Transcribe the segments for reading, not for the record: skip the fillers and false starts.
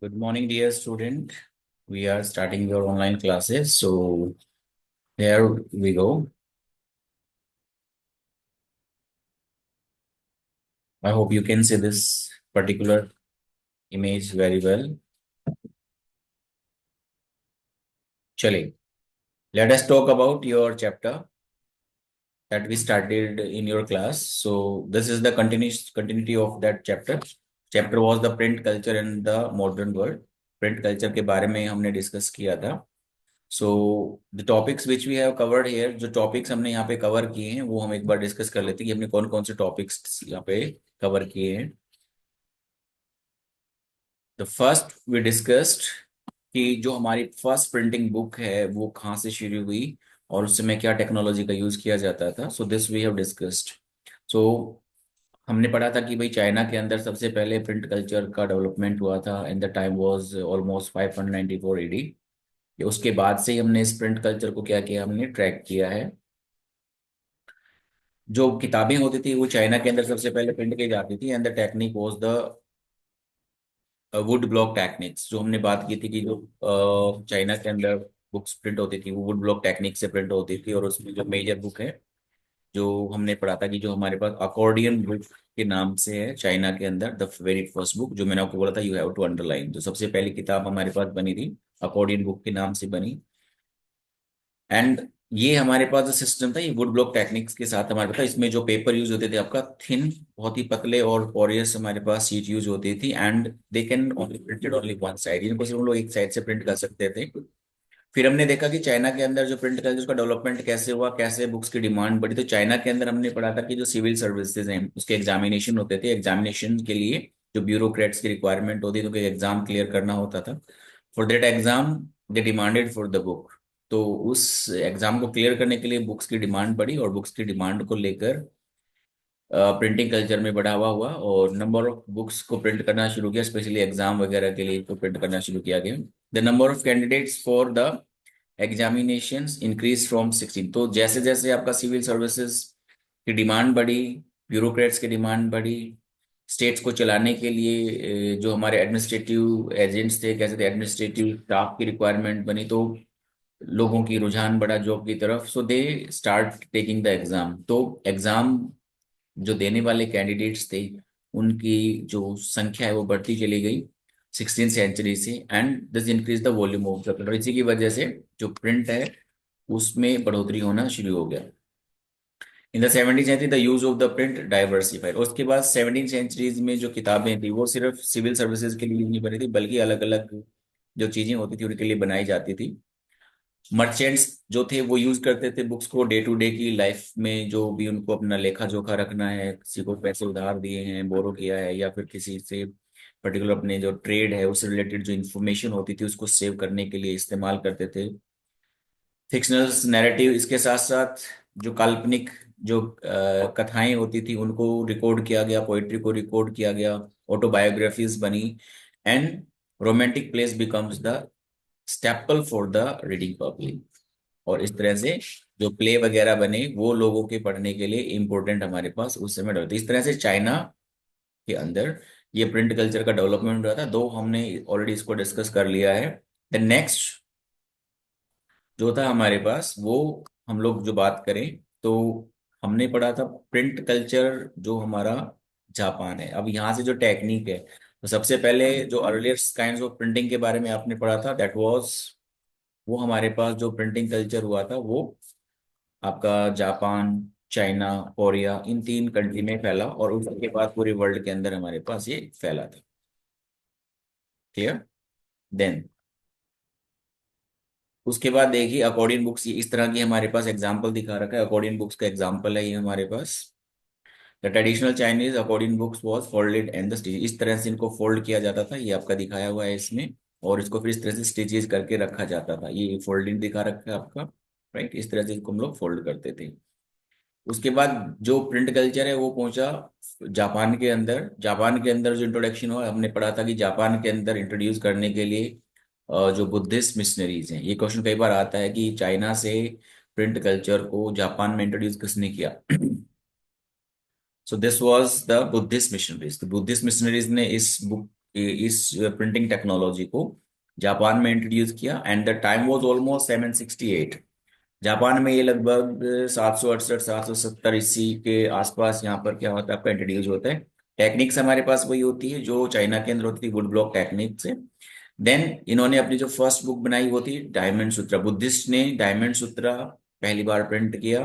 Good morning, dear student. We are starting your online classes. So here we go. I hope you can see this particular image very well. Chale. Let us talk about your chapter that we started in your class. So this is the continuity of that chapter. Chapter was the print culture in the modern world. Print culture के बारे में हमने discuss किया था. So the topics which we have covered here, जो topics हमने यहाँ पे कवर किए हैं वो हम एक बार डिस्कस कर लेते हैं कि हमने कौन कौन से टॉपिक्स यहाँ पे कवर किए हैं. द फर्स्ट वी डिस्कस्ड कि जो हमारी फर्स्ट प्रिंटिंग बुक है वो कहाँ से शुरू हुई और उस समय क्या टेक्नोलॉजी का यूज किया जाता था. So this we have discussed. So हमने पढ़ा था कि भाई चाइना के अंदर सबसे पहले प्रिंट कल्चर का डेवलपमेंट हुआ था and the time was almost 594 AD. उसके बाद से ही हमने इस प्रिंट कल्चर को क्या किया, हमने ट्रैक किया है. जो किताबें होती थी वो चाइना के अंदर सबसे पहले प्रिंट की जाती थी and the technique was the wood block techniques. जो हमने बात की थी कि जो चाइना के अंदर बुक्स प्रिंट होती थी वो वुड ब्लॉक टेक्निक से प्रिंट होती थी. और उसमें जो मेजर बुक है जो हमने पढ़ा था कि जो हमारे पास अकॉर्डियन बुक के नाम से है चाइना के अंदर, द वेरी फर्स्ट बुक जो मैंने आपको बोला था यू हैव टू अंडरलाइन, जो सबसे पहली किताब हमारे पास बनी थी अकॉर्डियन बुक के नाम से बनी. एंड ये हमारे पास जो सिस्टम था ये वुड ब्लॉक टेक्निक्स के साथ हमारे पास था. इसमें जो पेपर यूज होते थे आपका थिन, बहुत ही पतले और पोरियस हमारे पास शीट यूज होती थी and they can only printed only one side, इनको सिर्फ हम लोग एक साइड से प्रिंट कर सकते थे. फिर हमने देखा कि चाइना के अंदर जो प्रिंट कल्चर उसका डेवलपमेंट कैसे हुआ, कैसे बुक्स की डिमांड बढ़ी. तो चाइना के अंदर हमने पढ़ा था कि जो सिविल सर्विसेज हैं उसके एग्जामिनेशन होते थे. एग्जामिनेशन के लिए जो ब्यूरोक्रेट्स की रिक्वायरमेंट होती थी तो एग्जाम क्लियर करना होता था. For that exam they demanded for the book. तो उस एग्जाम को क्लियर करने के लिए बुक्स की डिमांड बढ़ी और बुक्स की डिमांड को लेकर प्रिंटिंग कल्चर में बढ़ावा हुआ और नंबर ऑफ बुक्स को प्रिंट करना शुरू किया, स्पेशली एग्जाम वगैरह के लिए तो प्रिंट करना शुरू किया गया. The number of candidates for the examinations increase from 16. तो जैसे जैसे आपका सिविल सर्विसेज की डिमांड बढ़ी, ब्यूरोक्रेट्स की डिमांड बढ़ी, स्टेट्स को चलाने के लिए जो हमारे एडमिनिस्ट्रेटिव एजेंट्स थे, कैसे थे, एडमिनिस्ट्रेटिव स्टाफ की रिक्वायरमेंट बनी, तो लोगों की रुझान बढ़ा जॉब की तरफ. So they start taking the exam. तो एग्जाम जो देने वाले कैंडिडेट्स थे उनकी जो संख्या है वो बढ़ती चली गई 16th सेंचुरी से and this increase the volume of the print. इसी की वजह से जो प्रिंट है उसमें बढ़ोतरी होना शुरू हो गया. In the 17th century the use of the print diversified. उसके बाद 17th सेंचुरीज में जो किताबें थी वो सिर्फ सिविल सर्विसेज के लिए नहीं बनी थी बल्कि अलग अलग जो चीजें होती थी उनके लिए बनाई जाती थी. मर्चेंट्स जो थे वो यूज करते थे बुक्स को डे टू डे की लाइफ में, जो भी उनको अपना लेखा जोखा रखना है, किसी को पैसे उधार दिए हैं, बोरो किया है, या फिर किसी से पर्टिकुलर अपने जो ट्रेड है उससे रिलेटेड जो इन्फॉर्मेशन होती थी उसको सेव करने के लिए इस्तेमाल करते थे. फिक्शनल नैरेटिव, इसके साथ साथ जो काल्पनिक जो कथाएं होती थी उनको रिकॉर्ड किया गया, पोइट्री को रिकॉर्ड किया गया, ऑटोबायोग्राफीज बनी and romantic place becomes the staple for the reading public. और इस तरह से जो प्ले वगैरह बने वो लोगों के पढ़ने के लिए इंपॉर्टेंट हमारे पास उस समय डेवलप. इस तरह से चाइना के अंदर ये प्रिंट कल्चर का डेवलपमेंट हुआ था. दो हमने ऑलरेडी इसको डिस्कस कर लिया है. द नेक्स्ट जो था हमारे पास वो हम लोग जो बात करें तो हमने पढ़ा था प्रिंट कल्चर जो हमारा जापान है. अब यहाँ से जो टेक्निक है तो सबसे पहले जो अर्लियर काइंड्स ऑफ प्रिंटिंग के बारे में आपने पढ़ा था दैट वाज, वो हमारे पास जो प्रिंटिंग कल्चर हुआ था वो आपका जापान, चाइना, कोरिया, इन तीन कंट्री में फैला और उसके बाद पूरे वर्ल्ड के अंदर हमारे पास ये फैला था. क्लियर. देन उसके बाद देखिए अकॉर्डियन बुक्स, ये इस तरह की हमारे पास एग्जाम्पल दिखा रखा है. अकॉर्डियन बुक्स का एग्जाम्पल है ये हमारे पास. The traditional Chinese accordion books was folded and the stitch. इस तरह से इनको फोल्ड किया जाता था, ये आपका दिखाया हुआ है इसमें, और इसको फिर इस तरह से स्टिचेस करके रखा जाता था. ये फोल्डिंग दिखा रखा है आपका, राइट. इस तरह से इसको हम लोग फोल्ड करते थे. उसके बाद जो प्रिंट कल्चर है वो पहुंचा जापान के अंदर. जापान के अंदर जो इंट्रोडक्शन हुआ, हमने पढ़ा था कि जापान के अंदर इंट्रोड्यूस करने के लिए जो बुद्धिस्ट मिशनरीज हैं, ये क्वेश्चन कई बार आता है कि चाइना से प्रिंट कल्चर को जापान में इंट्रोड्यूस किसने किया. So this was the Buddhist missionaries. तो बुद्धिस्ट मिशनरीज ने इस बुक इस प्रिंटिंग टेक्नोलॉजी को जापान में इंट्रोड्यूस किया, and the time was almost 768। Japan में ये लगभग 768 770 इसी के आसपास यहाँ पर क्या होता है आपका इंट्रोड्यूस होता है। टेक्निक्स हमारे पास वही होती है जो चाइना के अंदर होती थी, वुड ब्लॉक टेक्निक से। देन इन्होंने अपनी जो फर्स्ट बुक बनाई वो थी डायमंड सूत्रा। बुद्धिस्ट ने डायमंड सूत्रा पहली बार प्रिंट किया,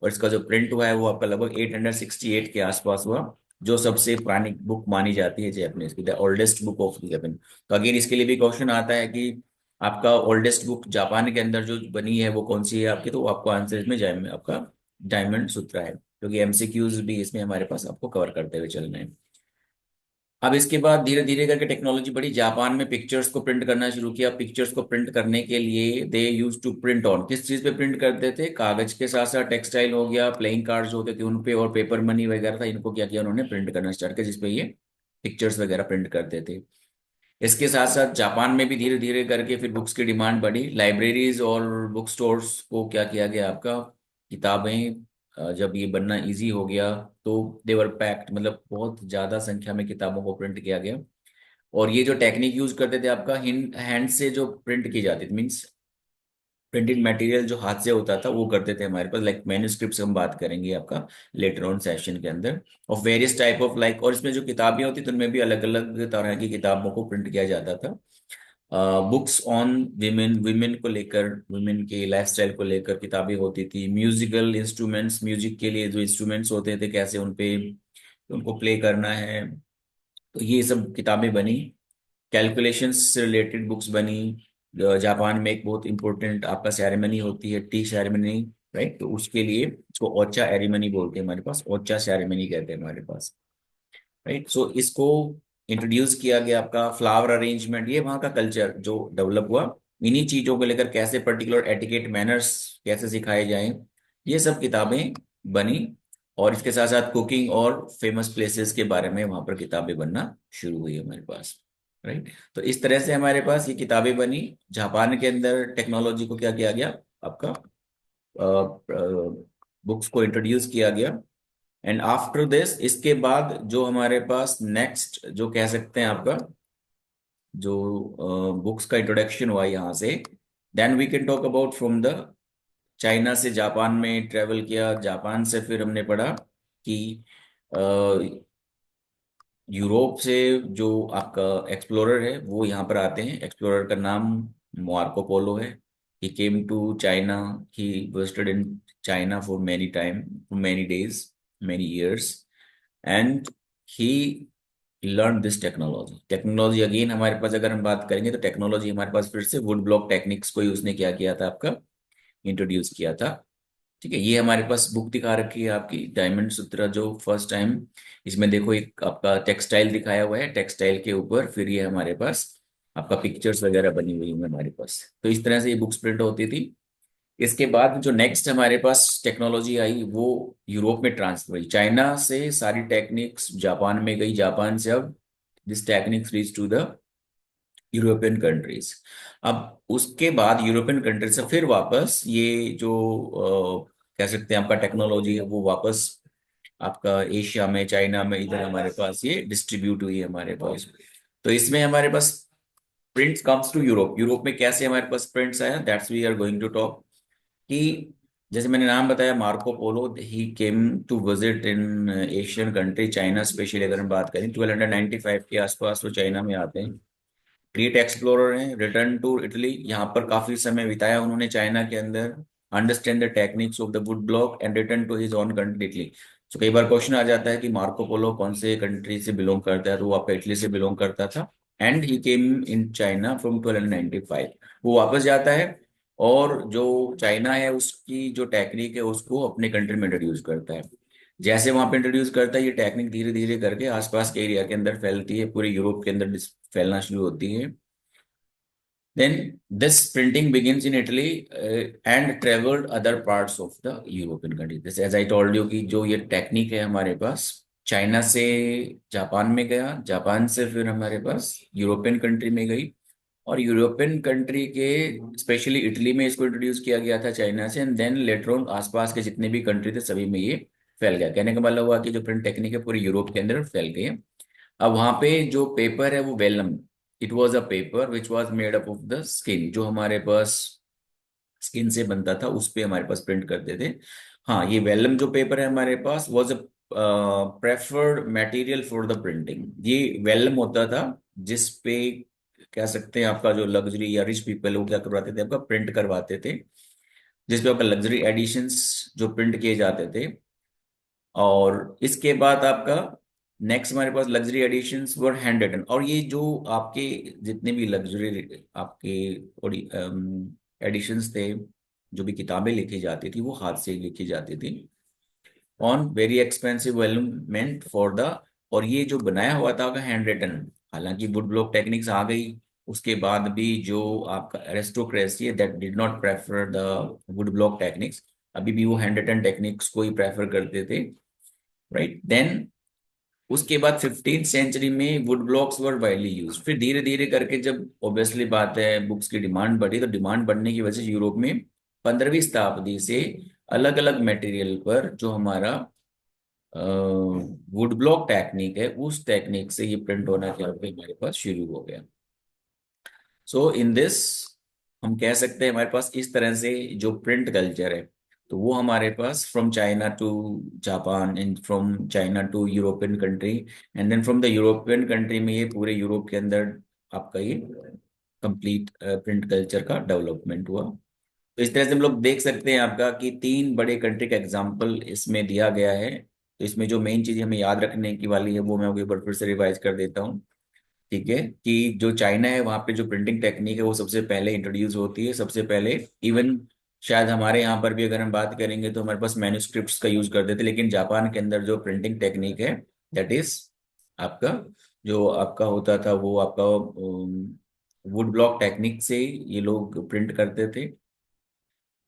और इसका जो प्रिंट हुआ है वो आपका लगभग 868 के आसपास हुआ, जो सबसे पुरानी बुक मानी जाती है जापानीज की, the oldest book of Japan. तो अगेन इसके लिए भी क्वेश्चन आता है कि आपका ओल्डेस्ट बुक जापान के अंदर जो बनी है वो कौन सी है आपकी, तो आपको आंसर इसमें आपका डायमंड सूत्रा है, क्योंकि एमसीक्यूज भी इसमें हमारे पास आपको कवर करते हुए चलने हैं। अब इसके बाद धीरे धीरे करके टेक्नोलॉजी बढ़ी, जापान में पिक्चर्स को प्रिंट करना शुरू किया। पिक्चर्स को प्रिंट करने के लिए दे यूज टू प्रिंट ऑन, किस चीज पे प्रिंट करते थे, कागज के साथ साथ टेक्सटाइल हो गया, प्लेइंग कार्ड्स होते थे उन पे, और पेपर मनी वगैरह था, इनको क्या किया उन्होंने प्रिंट करना स्टार्ट किया, जिसपे ये पिक्चर्स वगैरह प्रिंट करते थे। इसके साथ साथ जापान में भी धीरे धीरे करके फिर बुक्स की डिमांड बढ़ी। लाइब्रेरीज और बुक स्टोर्स को क्या किया गया आपका, किताबें जब ये बनना इजी हो गया तो देवर पैक्ड, मतलब बहुत ज्यादा संख्या में किताबों को प्रिंट किया गया। और ये जो टेक्निक यूज करते थे आपका हैंड से जो प्रिंट की जाती थी, मीन्स प्रिंटेड मटेरियल जो हाथ से होता था वो करते थे हमारे पास, लाइक मैन्युस्क्रिप्ट्स हम बात करेंगे आपका लेटर ऑन सेशन के अंदर, और वेरियस टाइप ऑफ लाइक, और इसमें जो किताबें होती थी उनमें भी अलग अलग तरह की किताबों को प्रिंट किया जाता था। बुक्स ऑन विमेन, विमेन को लेकर, विमेन के लाइफस्टाइल को लेकर किताबें होती थी। म्यूजिकल इंस्ट्रूमेंट्स, म्यूजिक के लिए जो इंस्ट्रूमेंट्स होते थे कैसे उन पे उनको प्ले करना है, तो ये सब किताबें बनी। कैलकुलेशंस से रिलेटेड बुक्स बनी। जापान में एक बहुत इंपॉर्टेंट आपका सेरेमनी होती है, टी सेरेमनी, राइट, तो उसके लिए इसको ओचा एरिमनी बोलते हैं हमारे पास, ओचा सेरेमनी कहते हैं हमारे पास, राइट। सो इसको इंट्रोड्यूस किया गया। आपका फ्लावर अरेंजमेंट, ये वहाँ का कल्चर जो डेवलप हुआ, इन्हीं चीजों को लेकर कैसे पर्टिकुलर एटिकेट मैनर्स कैसे सिखाए जाएं, ये सब किताबें बनी। और इसके साथ साथ कुकिंग और फेमस प्लेसेस के बारे में वहां पर किताबें बनना शुरू हुई हमारे पास, राइट। तो इस तरह से हमारे पास ये किताबें बनी। जापान के अंदर टेक्नोलॉजी को क्या किया गया आपका, बुक्स को इंट्रोड्यूस किया गया। एंड आफ्टर दिस, इसके बाद जो हमारे पास नेक्स्ट जो कह सकते हैं आपका, जो बुक्स का इंट्रोडक्शन हुआ यहाँ से, then we can talk about from the China से जापान में ट्रेवल किया। जापान से फिर हमने पढ़ा कि अ, यूरोप से जो आपका एक्सप्लोरर है वो यहाँ पर आते हैं। एक्सप्लोरर का नाम मार्को पोलो है। He came to China, he visited in China for many time, for many days, many years, and he learn this technology. Technology again हमारे पास अगर हम बात करेंगे तो टेक्नोलॉजी हमारे पास फिर से वुड ब्लॉक टेक्निक्स को ही उसने क्या किया था आपका, इंट्रोड्यूस किया था। ठीक है, ये हमारे पास बुक दिखा रखी है आपकी डायमंड सूत्रा, जो फर्स्ट टाइम, इसमें देखो एक आपका टेक्सटाइल दिखाया हुआ है, टेक्सटाइल के ऊपर फिर ये हमारे पास आपका पिक्चर्स वगैरह बनी हुई है हमारे पास। तो इस तरह से ये बुक्स प्रिंट होती थी। इसके बाद जो नेक्स्ट हमारे पास टेक्नोलॉजी आई वो यूरोप में ट्रांसफर हुई। चाइना से सारी टेक्निक्स जापान में गई, जापान से अब this techniques reach to the European countries. अब उसके बाद यूरोपियन कंट्रीज से फिर वापस ये जो कह सकते हैं आपका टेक्नोलॉजी है वो वापस आपका एशिया में, चाइना में, इधर हमारे पास ये डिस्ट्रीब्यूट हुई है हमारे पास। तो इसमें हमारे पास prints comes to Europe. Europe में कैसे हमारे पास प्रिंट्स आया, that's we are going to talk. कि जैसे मैंने नाम बताया Marco Polo, he came to visit in Asian country, China specially अगर हम बात करें 1295 के आसपास वो चाइना में आते हैं। ग्रेट एक्सप्लोरर हैं, रिटर्न टू इटली, यहाँ पर काफी समय बिताया उन्होंने चाइना के अंदर, understand the techniques of the wood block and return to his own country Italy. तो कई बार क्वेश्चन आ जाता है कि मार्को पोलो कौन से कंट्री से बिलोंग करता है, तो वो आपका इटली से बिलोंग करता था। And he came in China from 1295। वो वापस जाता है और जो चाइना है उसकी जो टेक्निक है उसको अपने कंट्री में इंट्रोड्यूस करता है। जैसे वहां पे इंट्रोड्यूस करता है ये टेक्निक धीरे धीरे करके आसपास के एरिया के अंदर फैलती है, पूरे यूरोप के अंदर फैलना शुरू होती है। Then this printing begins in Italy and traveled other parts of the European country. This, as I told you कि जो ये टेक्निक है हमारे पास चाइना से जापान में गया, जापान से फिर हमारे पास यूरोपियन कंट्री में गई, और यूरोपियन कंट्री के स्पेशली इटली में इसको इंट्रोड्यूस किया गया था चाइना से, एंड देन लेटर ऑन आसपास के जितने भी कंट्री थे सभी में ये फैल गया। कहने का मतलब हुआ कि जो प्रिंट टेक्निक है पूरी यूरोप के अंदर फैल गई है। अब वहां पे जो पेपर है वो vellum, it was a paper which was made up of the skin, जो हमारे पास स्किन से बनता था उस पे हमारे पास प्रिंट करते थे। हाँ, ये वेलम जो पेपर है हमारे पास was a preferred material for the printing. ये वेलम होता था जिस पे कह सकते हैं आपका जो लग्जरी या रिच पीपल वो क्या करवाते थे, आपका प्रिंट करवाते थे, जिसपे आपका लग्जरी एडिशंस जो प्रिंट किए जाते थे। और इसके बाद आपका नेक्स्ट हमारे पास लग्जरी एडिशंस वर हैंड रिटन। और ये जो आपके जितने भी लग्जरी आपके एडिशंस थे, जो भी किताबें लिखी जाती थी वो हाथ से लिखी जाती थी on very expensive vellum for the. और ये जो बनाया हुआ था हैंड रिटन, हालांकि वुड ब्लॉक टेक्निक्स आ गई उसके बाद भी जो आपका एरिस्टोक्रेसी है that did not prefer the wood block techniques, अभी भी वो हैंड रिटन टेक्निक्स को ही प्रेफर करते थे, राइट। देन उसके बाद 15th सेंचुरी में would blocks were widely use. फिर धीरे धीरे करके जब ऑब्वियसली बात है बुक्स की डिमांड बढ़ी, तो डिमांड बढ़ने की वजह से यूरोप में 15वीं शताब्दी से अलग अलग मटेरियल पर जो हमारा वुड ब्लॉक टेक्निक है उस टेक्निक से ये प्रिंट होना क्या पे हमारे पास शुरू हो गया। सो इन दिस हम कह सकते हैं हमारे पास इस तरह से जो प्रिंट कल्चर है, तो वो हमारे पास from China to Japan and from China to European country, and then from the European country में ये पूरे यूरोप के अंदर आपका ये कंप्लीट प्रिंट कल्चर का डेवलपमेंट हुआ। तो इस तरह से हम लोग देख सकते हैं आपका कि तीन बड़े कंट्री का एग्जाम्पल इसमें दिया गया है। तो इसमें जो मेन चीज हमें याद रखने की वाली है वो मैं एक बार फिर से रिवाइज कर देता हूँ। ठीक है, कि जो चाइना है वहाँ पे जो प्रिंटिंग टेक्निक है वो सबसे पहले इंट्रोड्यूस होती है, सबसे पहले। इवन शायद हमारे यहाँ पर भी अगर हम बात करेंगे तो हमारे पास मैन्युस्क्रिप्ट्स का यूज करते थे, लेकिन जापान के अंदर जो प्रिंटिंग टेक्निक है दैट इज आपका जो आपका होता था वो आपका वुड ब्लॉक टेक्निक से ये लोग प्रिंट करते थे।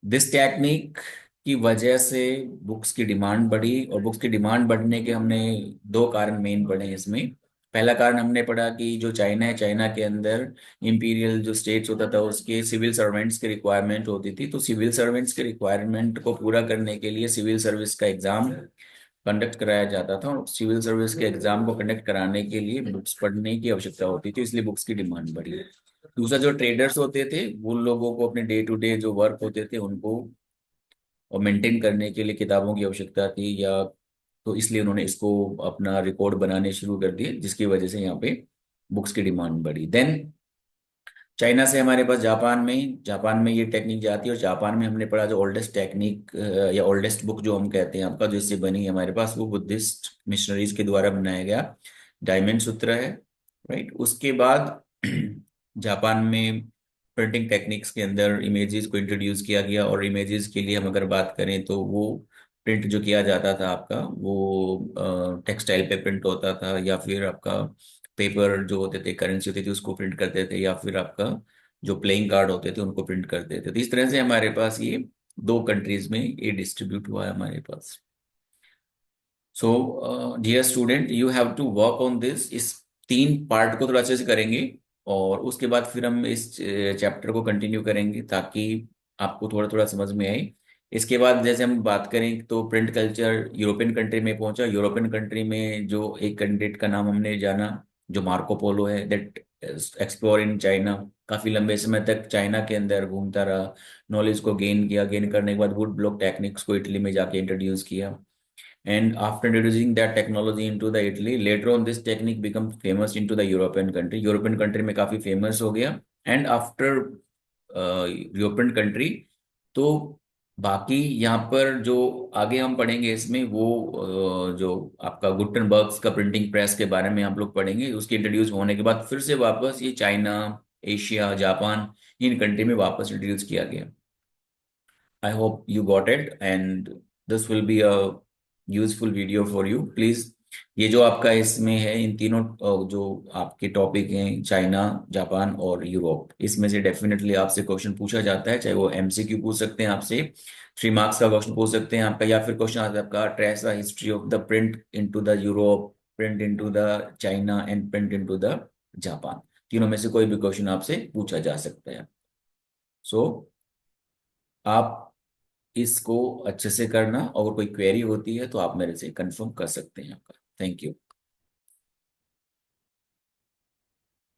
दिस टेक्निक की वजह से बुक्स की डिमांड बढ़ी, और बुक्स की डिमांड बढ़ने के हमने दो कारण मेन पढ़े इसमें। पहला कारण हमने पढ़ा कि जो चाइना है, चाइना के अंदर इंपीरियल जो स्टेट्स होता था उसके सिविल सर्वेंट्स की रिक्वायरमेंट होती थी, तो सिविल सर्वेंट्स के रिक्वायरमेंट को पूरा करने के लिए सिविल सर्विस का एग्जाम कंडक्ट कराया जाता था, और सिविल सर्विस के एग्जाम को कंडक्ट कराने के लिए बुक्स पढ़ने की आवश्यकता होती थी, इसलिए बुक्स की डिमांड बढ़ी। दूसरा, जो ट्रेडर्स होते थे उन लोगों को अपने डे टू डे जो वर्क होते थे उनको और मेंटेन करने के लिए किताबों की आवश्यकता थी, या तो इसलिए उन्होंने इसको अपना रिकॉर्ड बनाने शुरू कर दिए, जिसकी वजह से यहाँ पे बुक्स की डिमांड बढ़ी। देन चाइना से हमारे पास जापान में ये टेक्निक जाती है, और जापान में हमने पढ़ा जो ओल्डेस्ट टेक्निक या ओल्डेस्ट बुक जो हम कहते हैं आपका जो इससे बनी है हमारे पास, वो बुद्धिस्ट मिशनरीज के द्वारा बनाया गया डायमंड सूत्र है, राइट। उसके बाद जापान में प्रिंटिंग टेक्निक्स के अंदर इमेजेस को इंट्रोड्यूस किया गया, और इमेजेस के लिए हम अगर बात करें तो वो प्रिंट जो किया जाता था आपका वो टेक्सटाइल पे प्रिंट होता था, या फिर आपका पेपर जो होते थे, करेंसी होती थी उसको प्रिंट करते थे, या फिर आपका जो प्लेइंग कार्ड होते थे उनको प्रिंट करते थे। तो इस तरह से हमारे पास ये दो कंट्रीज में ये डिस्ट्रीब्यूट हुआ है हमारे पास। So dear student, you have to work on this. इस तीन पार्ट को थोड़ा अच्छे से करेंगे, और उसके बाद फिर हम इस चैप्टर को कंटिन्यू करेंगे ताकि आपको थोड़ा थोड़ा समझ में आए। इसके बाद जैसे हम बात करें तो प्रिंट कल्चर यूरोपियन कंट्री में पहुंचा। यूरोपियन कंट्री में जो एक कैंडिडेट का नाम हमने जाना जो मार्को पोलो है, दैट एक्सप्लोर इन चाइना, काफी लंबे समय तक चाइना के अंदर घूमता रहा, नॉलेज को गेन किया, गेन करने के बाद वुड ब्लॉक टेक्निक्स को इटली में जाके इंट्रोड्यूस किया। And after introducing that technology into the Italy, later on this technique become famous into the European country. European country में काफी famous हो गया। And after European country, तो बाकी यहाँ पर जो आगे हम पढ़ेंगे इसमें वो जो आपका गुटनबर्ग्स का प्रिंटिंग प्रेस के बारे में आप लोग पढ़ेंगे। उसके इंट्रोड्यूस होने के बाद फिर से वापस ये China, Asia, Japan, in country में वापस इंट्रोड्यूस किया गया। I hope you got it and this will be a useful video for you. Please, ये जो आपका इसमें है इन तीनों जो आपके टॉपिक हैं चाइना, जापान और यूरोप, इसमें से डेफिनेटली आपसे क्वेश्चन पूछा जाता है, चाहे वो एमसीक्यू पूछ सकते हैं आपसे, 3 मार्क्स का क्वेश्चन पूछ सकते हैं आपका, या फिर क्वेश्चन आता है आपका trace the history of the print into the Europe, print into the China and print into the Japan. तीनों में से कोई भी क्वेश्चन आपसे पूछा जा सकता है। सो आप इसको अच्छे से करना, और कोई क्वेरी होती है तो आप मेरे से कंफर्म कर सकते हैं आपका। Thank you.